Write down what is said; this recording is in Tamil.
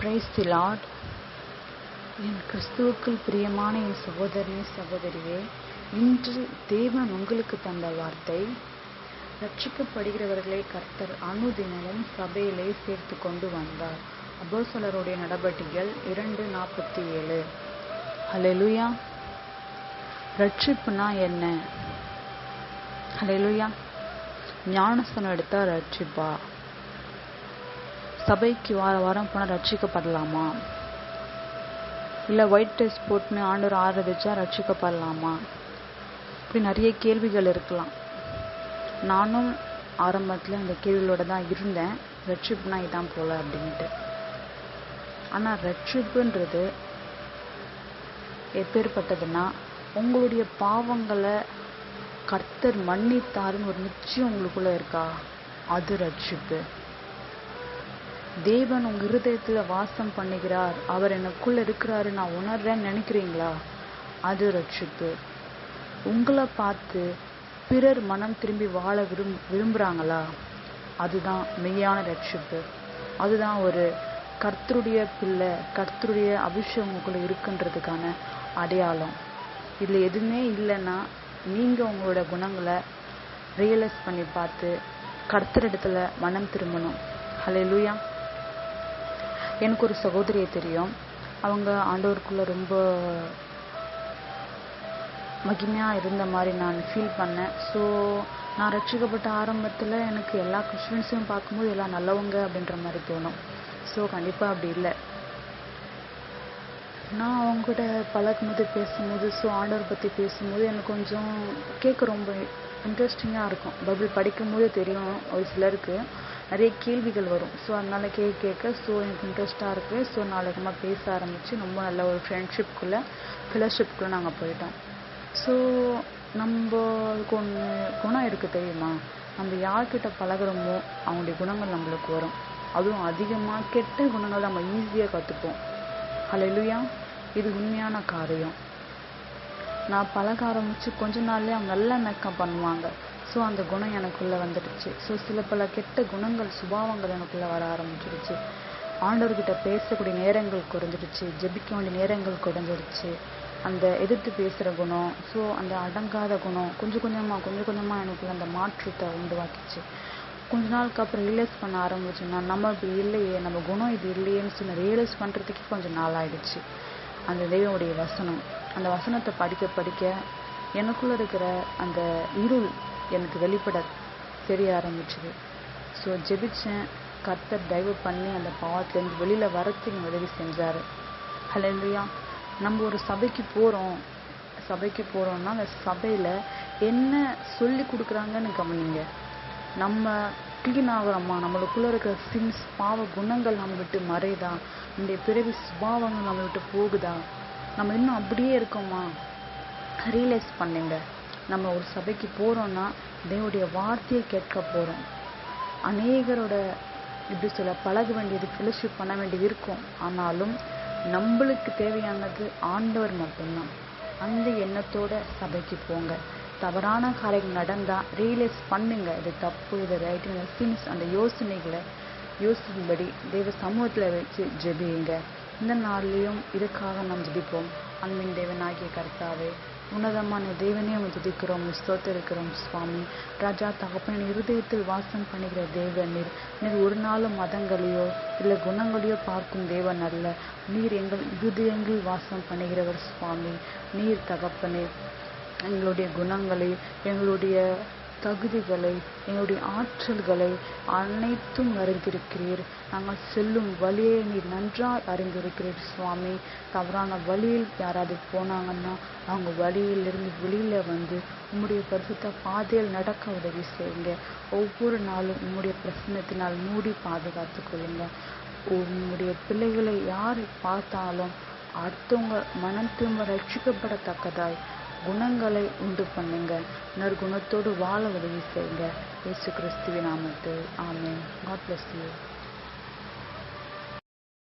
Praise the Lord. என் கிறிஸ்துவுக்குள் பிரியமான என் சகோதரனே சகோதரியே, இன்று தேவன் உங்களுக்கு தந்த வார்த்தை, ரட்சிக்கப்படுகிறவர்களை கர்த்தர் அனுதினமும் சபையிலே சேர்த்து கொண்டு வந்தார். அப்போஸ்தலருடைய நடபடிகள் 2:47. ஹல்லேலூயா. ரட்சிப்புனா என்ன? ஹல்லேலூயா. ஞானஸ்தானம் எடுத்தா ரட்சிப்பா? சபைக்கு வாரம் போனால் ரட்சிக்கப்படலாமா? இல்லை ஒயிட் ட்ரெஸ் போட்டுன்னு ஆண்டவர் ஆராதிச்சா ரட்சிக்கப்படலாமா? இப்படி நிறைய கேள்விகள் இருக்கலாம். நானும் ஆரம்பத்தில் இந்த கேள்விகளோட தான் இருந்தேன், ரட்சிப்புனா இதான் போல அப்படின்ட்டு. ஆனால் ரட்சிப்புன்றது எப்பேற்பட்டதுன்னா, உங்களுடைய பாவங்களை கர்த்தர் மன்னித்தாருன்னு ஒரு நிச்சயம் உங்களுக்குள்ள இருக்கா? அது ரட்சிப்பு. தேவன் உங்க இருதயத்துல வாசம் பண்ணுகிறார், அவர் எனக்குள்ள இருக்கிறாரு, நான் உணர்றேன்னு நினைக்கிறீங்களா? அது ரட்சிப்பு. உங்களை பார்த்து பிறர் மனம் திரும்பி வாழ விரும்புறாங்களா? அதுதான் மெய்யான ரட்சிப்பு. அதுதான் ஒரு கர்த்தருடைய பிள்ளை, கர்த்தருடைய அபிஷேகம் உங்களுக்குள்ள இருக்குன்றதுக்கான அடையாளம். இதுல எதுவுமே இல்லைன்னா நீங்க உங்களோட குணங்களை ரியலைஸ் பண்ணி பார்த்து கர்த்தரிடத்துல மனம் திரும்பணும். ஹல்லேலூயா. எனக்கு ஒரு சகோதரியை தெரியும். அவங்க ஆண்டவருக்குள்ள ரொம்ப மகிமையா இருந்த மாதிரி நான் ஃபீல் பண்ணேன். ஸோ நான் ரட்சிக்கப்பட்ட ஆரம்பத்தில் எனக்கு எல்லா கிறிஸ்டியன்ஸையும் பார்க்கும்போது எல்லாம் நல்லவங்க அப்படின்ற மாதிரி தோணும். ஸோ கண்டிப்பாக அப்படி இல்லை. நான் அவங்ககிட்ட பழகும்போது பேசும்போது, ஸோ ஆண்டவர் பற்றி பேசும்போது எனக்கு கொஞ்சம் கேட்க ரொம்ப இன்ட்ரெஸ்டிங்காக இருக்கும். பைபிள் படிக்கும்போதே தெரியும், ஒரு சிலருக்கு நிறைய கேள்விகள் வரும். ஸோ அதனால கேட்க ஸோ எனக்கு இன்ட்ரெஸ்டாக இருக்குது. ஸோ நாளைக்குமா பேச ஆரம்பித்து ரொம்ப நல்ல ஒரு ஃப்ரெண்ட்ஷிப்குள்ளே ஃபெலோஷிப்குள்ளே நாங்கள் போயிட்டோம். ஸோ நம்மளுக்கு ஒன்று குணம் இருக்குது தெரியுமா? நம்ம யார்கிட்ட பழகிறோமோ அவங்களுடைய குணங்கள் நம்மளுக்கு வரும். அதுவும் அதிகமாக கெட்ட குணங்கள் நம்ம ஈஸியாக கற்றுப்போம். ஹல்லேலூயா. இது உண்மையான காரியம். நான் பழக ஆரம்பித்து கொஞ்ச நாள்லேயே அவங்க நல்லா மேக்கப் பண்ணுவாங்க. ஸோ அந்த குணம் எனக்குள்ளே வந்துடுச்சு. ஸோ சில பல கெட்ட குணங்கள் சுபாவங்கள் எனக்குள்ளே வர ஆரம்பிச்சிடுச்சு. ஆண்டவர்கிட்ட பேசக்கூடிய நேரங்கள் குறைஞ்சிடுச்சு, ஜெபிக்க வேண்டிய நேரங்கள் குறைஞ்சிடுச்சு. அந்த எதிர்த்து பேசுகிற குணம், ஸோ அந்த அடங்காத குணம் கொஞ்சம் கொஞ்சமாக எனக்குள்ள அந்த மாற்றத்தை உண்டுவாக்கிச்சு. கொஞ்ச நாளுக்கு அப்புறம் ரியலைஸ் பண்ண ஆரம்பிச்சேன்னா, நம்ம இப்படி இல்லையே, நம்ம குணம் இது இல்லையேன்னு சொல்லி ரியலைஸ் பண்ணுறதுக்கு கொஞ்சம் நாள் ஆயிடுச்சு. அந்த தேவனுடைய வசனம், அந்த வசனத்தை படிக்க எனக்குள்ளே இருக்கிற அந்த இருள் எனக்கு வெளிப்பட தெரிய ஆரம்பிச்சுது. ஸோ ஜெபிச்சேன். கர்த்தர் தயவு பண்ணி அந்த பாவத்திலேருந்து வெளியில் வரத்துக்கு உதவி செஞ்சார். ஹல்லேலூயா. நம்ம ஒரு சபைக்கு போகிறோம்னா அந்த சபையில் என்ன சொல்லி கொடுக்குறாங்கன்னு கவனிங்க. நம்ம க்ளீன் ஆகிறோமா? நம்மளுக்குள்ளே இருக்கிற சின்ஸ், பாவ குணங்கள் நம்ம விட்டு மறையுதா? நம்முடைய பிறவி சுபாவங்கள் நம்ம விட்டு போகுதா? நம்ம இன்னும் அப்படியே இருக்கோமா? ரியலைஸ் பண்ணுங்க. நம்ம ஒரு சபைக்கு போகிறோன்னா தேவனுடைய வார்த்தையை கேட்க போகிறோம். அநேகரோட இப்படி சொல்ல பழக வேண்டியது, ஃபெலோஷிப் பண்ண வேண்டியது இருக்கும். ஆனாலும் நம்மளுக்கு தேவையானது ஆண்டவர் மட்டும்தான். அந்த எண்ணத்தோட சபைக்கு போங்க. தவறான காரியங்கள் நடந்தால் ரியலைஸ் பண்ணுங்க, இது தப்பு, இது ரைட்டு, சின்ஸ், அந்த யோசனைகளை யோசிக்கும்படி தேவ சமூகத்தில் வச்சு ஜெபியுங்க. இந்த நாள்லேயும் இதுக்காக நாம் ஜெபிப்போம். அன்பின் தேவனாகிய கர்த்தாவே, உன்னதமான தேவனே உங்களை துதிக்கிறோம், ஸ்தோத்திரிக்கிறோம் சுவாமி. ராஜா தகப்பனின் இருதயத்தில் வாசம் பண்ணுகிற தேவன் நீர் ஒரு நாளும் மதங்களையோ இல்லை குணங்களையோ பார்க்கும் தேவன் அல்ல. நீர் எங்கள் இருதயங்களில் வாசம் பண்ணுகிறவர் சுவாமி. நீர் தகப்பனே எங்களுடைய குணங்களை, எங்களுடைய தகுதிகளை, எங்களுடைய ஆற்றல்களை அனைத்தும் அறிந்திருக்கிறீர். நாங்கள் செல்லும் வழியை நீர் நன்றாய் அறிந்திருக்கிறீர் சுவாமி. தவறான வழியில் யாராவது போனாங்கன்னா அவங்க வழியிலிருந்து வெளியில் வந்து உம்முடைய பரிசுத்த பாதையில் நடக்க உதவி செய்யுங்க. ஒவ்வொரு நாளும் உம்முடைய பிரசன்னத்தினால் மூடி பாதுகாத்து கொள்ளுங்க. உம்முடைய பிள்ளைகளை யாரை பார்த்தாலும் அடுத்தவங்க மனம் திரும்ப ரட்சிக்கப்படத்தக்கதாய் குணங்களை உண்டு பண்ணுங்க. நற்குணத்தோடு வாழ உதவி செய்யுங்க. இயேசு கிறிஸ்துவின் நாமத்தில் ஆமென். God bless you.